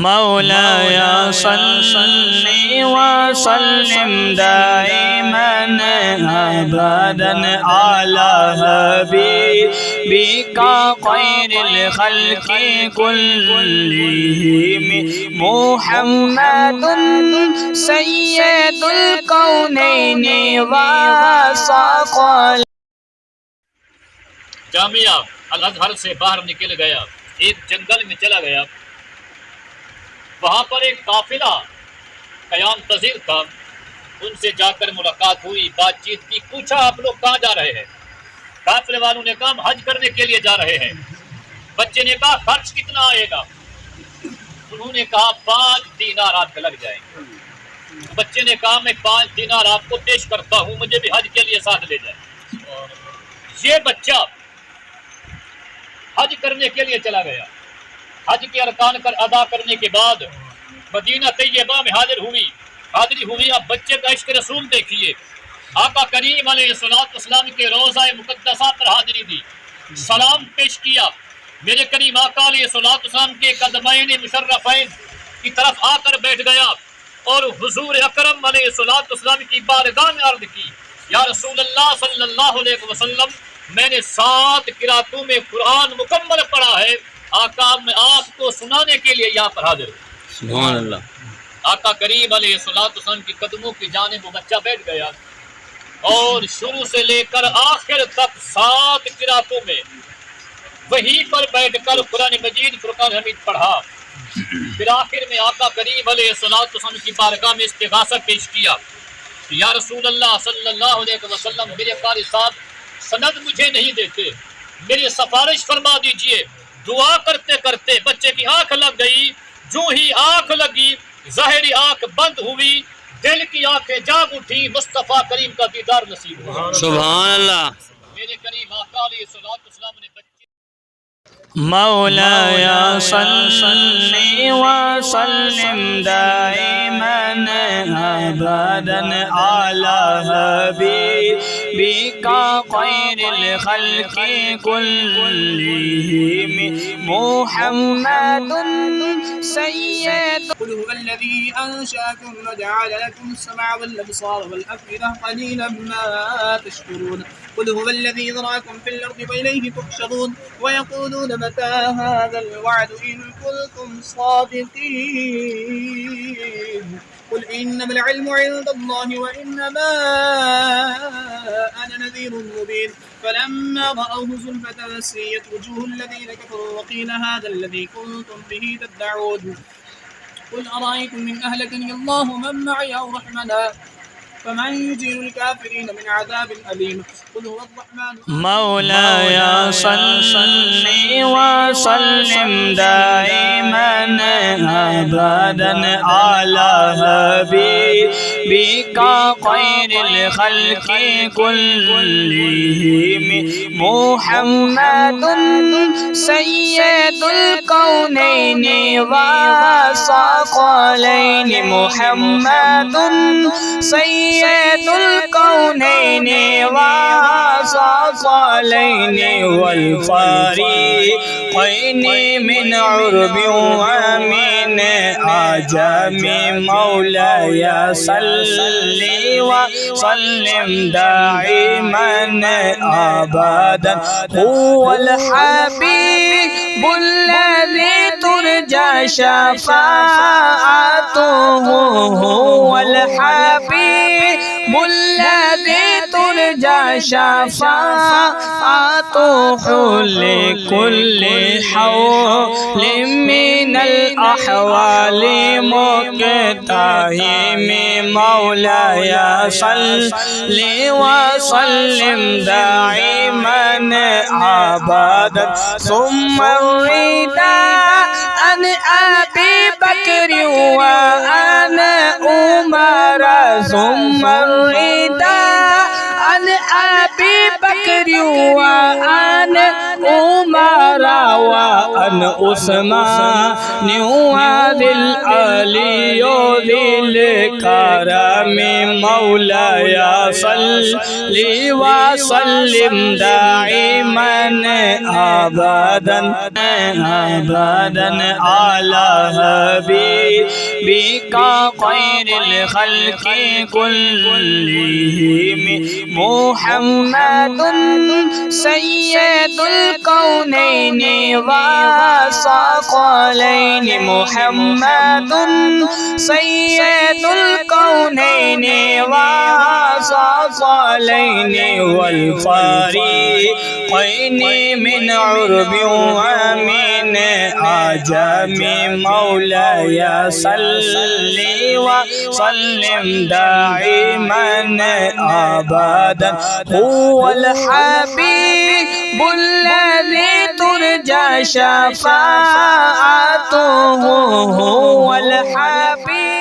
مولاي صل وسلم دائما أبدا على حبيبك خير الخلق كلهم محمد سيد الكونين وثقلين۔ جامعہ الازہر سے باہر نکل گیا، ایک جنگل میں چلا گیا۔ وہاں پر ایک قافلہ قیام پذیر تھا، ان سے جا کر ملاقات ہوئی، بات چیت کی، پوچھا آپ لوگ کہاں جا رہے ہیں؟ قافلے والوں نے کہا ہم حج کرنے کے لیے جا رہے ہیں۔ بچے نے کہا خرچ کتنا آئے گا؟ انہوں نے کہا 5 دینار آپ کے لگ جائیں گے۔ بچے نے کہا میں 5 دینار آپ کو پیش کرتا ہوں، مجھے بھی حج کے لیے ساتھ لے جائیں۔ یہ بچہ حج کرنے کے لیے چلا گیا، حج کے ارکان ادا کرنے کے بعد مدینہ طیبہ میں حاضری ہوئی۔ اب بچے کا عشق رسول دیکھیے، آقا کریم علیہ السلام کے روضہ مقدسہ پر حاضری دی، سلام پیش کیا، میرے کریم آقا علیہ السلام کے قدمین مشرفین کی طرف آ کر بیٹھ گیا اور حضور اکرم علیہ السلام کی بارگاہ میں عرض کی، یا رسول اللہ صلی اللہ علیہ وسلم، میں نے 7 قراتوں میں قرآن مکمل پڑھا ہے، آقا میں آپ کو سنانے کے لیے یہاں پر حاضر ہوں۔ سبحان اللہ۔ آقا کریم علیہ السلام کی قدموں کی جانب وہ بچہ بیٹھ گیا اور شروع سے لے کر آخر تک 7 قراتوں میں وہیں پر بیٹھ کر قرآن مجید فرقان حمید پڑھا۔ پھر آخر میں آقا کریم علیہ السلام کی بارگاہ میں استغاثہ پیش کیا، یا رسول اللہ صلی اللہ علیہ وسلم، میرے قاری صاحب سند مجھے نہیں دیتے، میری سفارش فرما دیجئے۔ دعا کرتے کرتے بچے کی آنکھ لگ گئی، جو ہی آنکھ لگی ظاہری آنکھ بند ہوئی، دل کی آنکھیں جاگ اٹھی، مصطفیٰ کریم کا دیدار نصیب ہوا۔ سبحان اللہ۔ میرے کریم آقا علیہ السلام نے بچے مولاي صل وسلم دائما أبدا على حبيبك خير الخلق كلهم محمد سيد۔ قل هو الذي أنشأكم وجعل لكم السمع والأبصار والأفئدة قليلا ما تشكرون۔ قل هو الذي ذراكم في الأرض وإليه تحشرون ويقولون متى هذا الوعد إن كنتم صادقين۔ قل إنما العلم عند الله وإنما أنا نذير مبين۔ فلما رأوه زلفة سيئت وجوه الذين كفروا وقيل هذا الذي كنتم به تدعون۔ قل أرأيتم من أهلكني الله ومن معي أو رحمنا فمن يجير الكافرين من عذاب أليم۔ قل هو الرحمن مولاي صل وسلم دائما أبدا على حبيبك خير الخلق كلهم محمد سيد الكونين وثقلين، محمد سيد الكونين وثقلين والفريقين من عرب ومن عجم۔ مولاي صل وسلم دائما أبدا هو الحبيب الذي ترجى شفاعته، هو الحبيب الذي ترجى شفاعته لكل حول من الأحوال مقتحم۔ مولاي صل وسلم دائما أبدا ثم الرداء عن أبي بكر وعن عمر، ثم الرداء عن أبي بكر وعن عمر وعن عثمان وذي العلي ذي الكرم۔ مولاي صل وسلم دائما أبدا أبدا على حبيبك خير الخلق كلهم محمد سيد الكونين والثقلين محمد سيد الكونين والثقلين والفريقين من عرب ومن عجم مولاي صل وسلم دائما أبدا هو الحبيب الذي ترجى شفاعته هو الحبيب